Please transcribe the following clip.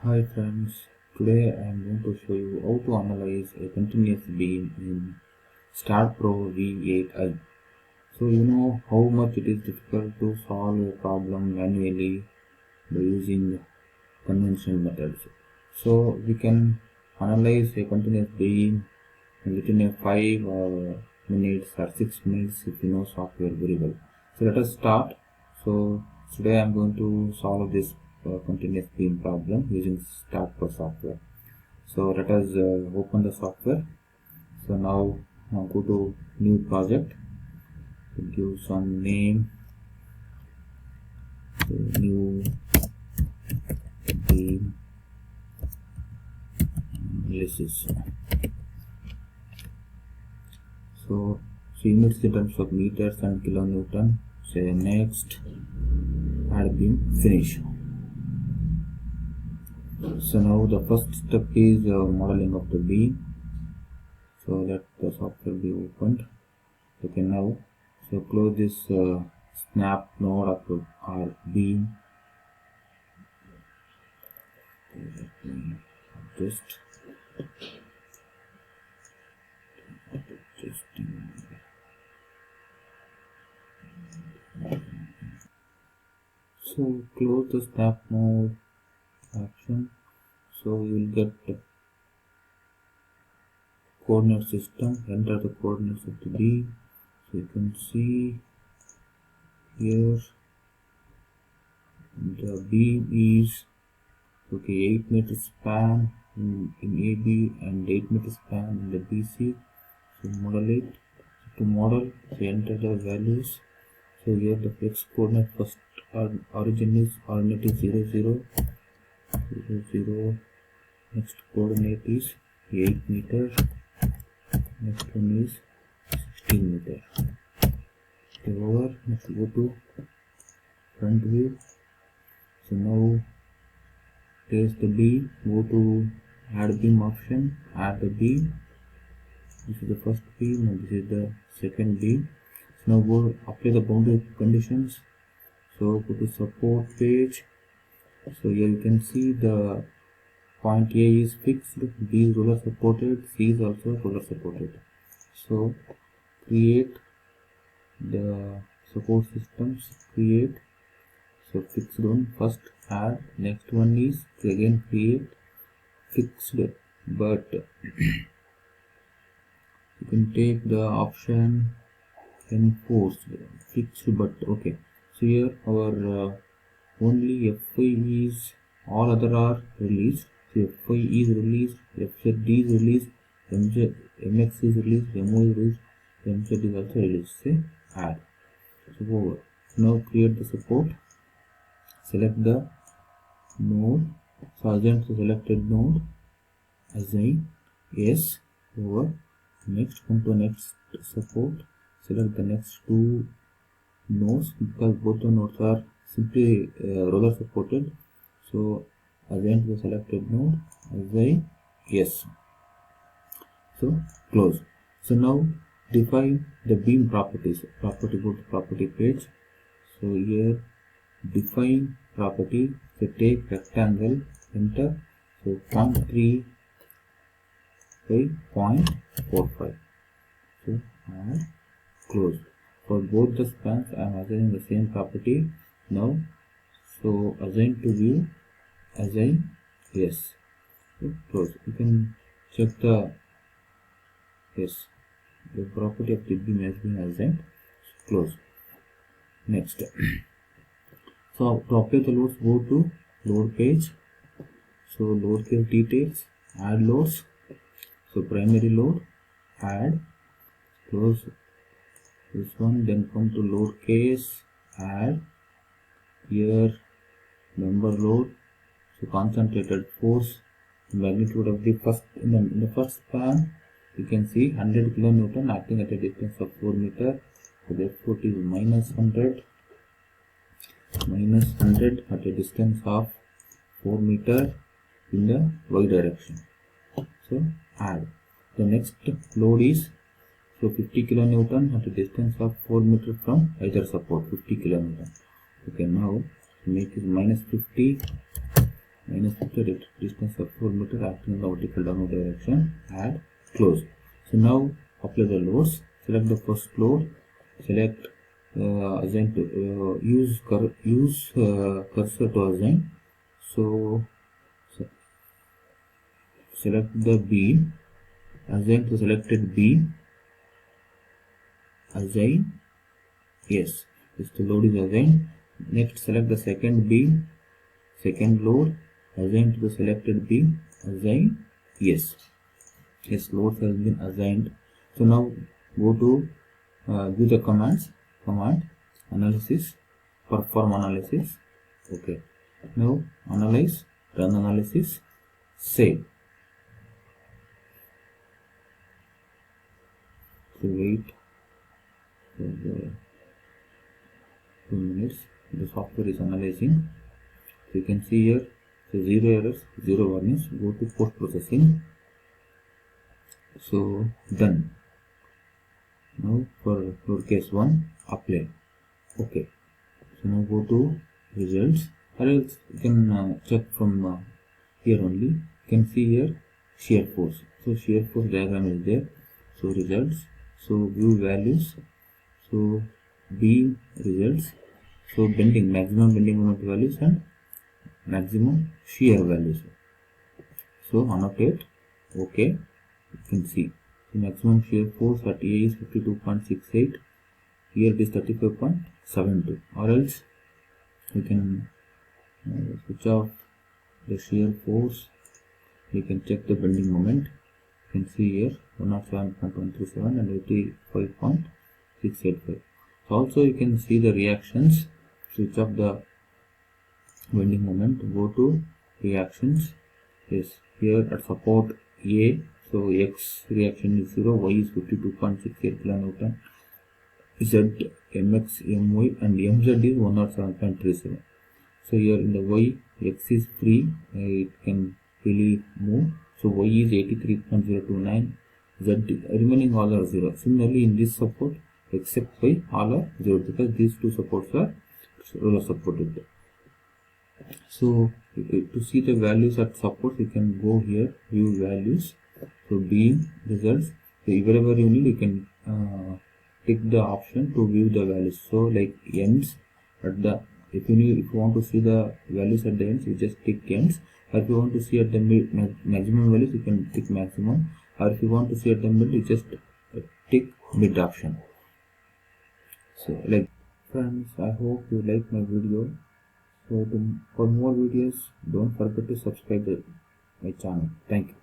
Hi friends, today I am going to show you how to analyze a continuous beam in STAAD Pro V8i. So you know how much it is difficult to solve a problem manually by using conventional methods. So we can analyze a continuous beam within a 5 minutes or 6 minutes if you know software very well. So let us start. So today I am going to solve this continuous beam problem using STAAD Pro software. So let us open the software. So now go to new project, give some name, so new beam analysis. So units in terms of meters and kilonewton. Say next, add beam, finish. So now the first step is modeling of the beam. So let the software be opened. Okay, now so close this snap node of our beam. Let me adjust. So close the snap node action. So you will get the coordinate system. Enter the coordinates of the beam. So you can see here the beam is 8 meter span in AB and 8 meter span in the BC. So model it. To model, so enter the values. So here the x coordinate first origin is 0 0 0 0. Next coordinate is 8 meter. Next one is 16 meter. Okay, over. Let's go to front view. So now place the beam. Go to add beam option. Add the beam. This is the first beam and this is the second beam. So now go apply the boundary conditions. So go to support page. So here you can see the point A is fixed, B is roller supported, C is also roller supported. So create the support systems, create. So fixed one first, add. Next one is again create fixed, but you can take the option enforced, fixed but okay. So here our only FY is, all other are released. So FY is released, FZD is released, MX is released, MO is released, MZ is also released. Say add. So over. Now create the support. Select the node. So assign to selected node. Assign yes. Over. Next, come to next support. Select the next two nodes because both the nodes are simply roller supported. So assign to the selected node. Assign yes. So close. So now define the beam properties. Go to property page. So here define property. So take rectangle, enter. So 0.3 by 0.45. So add, close. For both the spans I am assigning the same property. Now so assign to view, assign yes. So close. You can check the yes, the property of the beam has been assigned. Close. Next. So to apply the loads, go to load page. So load case details, add loads. So primary load, add, close this one, then come to load case, add, here member load. So concentrated force, magnitude of the first in the first span you can see 100 kilonewton acting at a distance of 4 meter. So therefore it is minus 100 at a distance of 4 meter in the y direction. So add. The next load is 50 kilonewton at a distance of 4 meter from either support, 50 kilonewton. Okay, now make it minus 50 minus 50 distance of 4 meter acting in the vertical downward direction, add, close. So now apply the loads, select the first load, select assign to use cursor to assign. So select the beam, assign to selected beam, assign, yes, this the load is assigned. Next select the second beam, second load, assign to the selected beam, assign, yes, yes, loads has been assigned. So now go to do the commands, command analysis, perform analysis. Okay, now analyze, run analysis, save. So wait for the 2 minutes. The software is analyzing. So you can see here, so 0 errors, 0 warnings. Go to post processing. So done. Now for case 1, apply. Okay. So now go to results, or else you can check from here only. You can see here shear force. So shear force diagram is there. So results. So view values. So beam results. So bending, maximum bending moment values and maximum shear values. So annotate. Okay. You can see the maximum shear force at A is 52.68. Here it is 35.72. Or else you can switch off the shear force. You can check the bending moment. You can see here 107.137 and 85.685. Also you can see the reactions. Switch off the bending moment, go to reactions. Yes, here at support A, so X reaction is 0, Y is 52.68 kN, Z, MX, MY and MZ is 107.37. So here in the Y, X is free, it can freely move. So Y is 83.029, Z remaining all are 0. Similarly in this support, except Y all are 0 because these two supports are roller supported. So to see the values at support, you can go here, view values. So beam results. So wherever you need, you can tick the option to view the values. So like ends at the, if you want to see the values at the ends, you just tick ends. Or if you want to see at the maximum values, you can tick maximum. Or if you want to see at the middle, you just tick mid option. So like friends, I hope you like my video. So for more videos, don't forget to subscribe my channel. Thank you.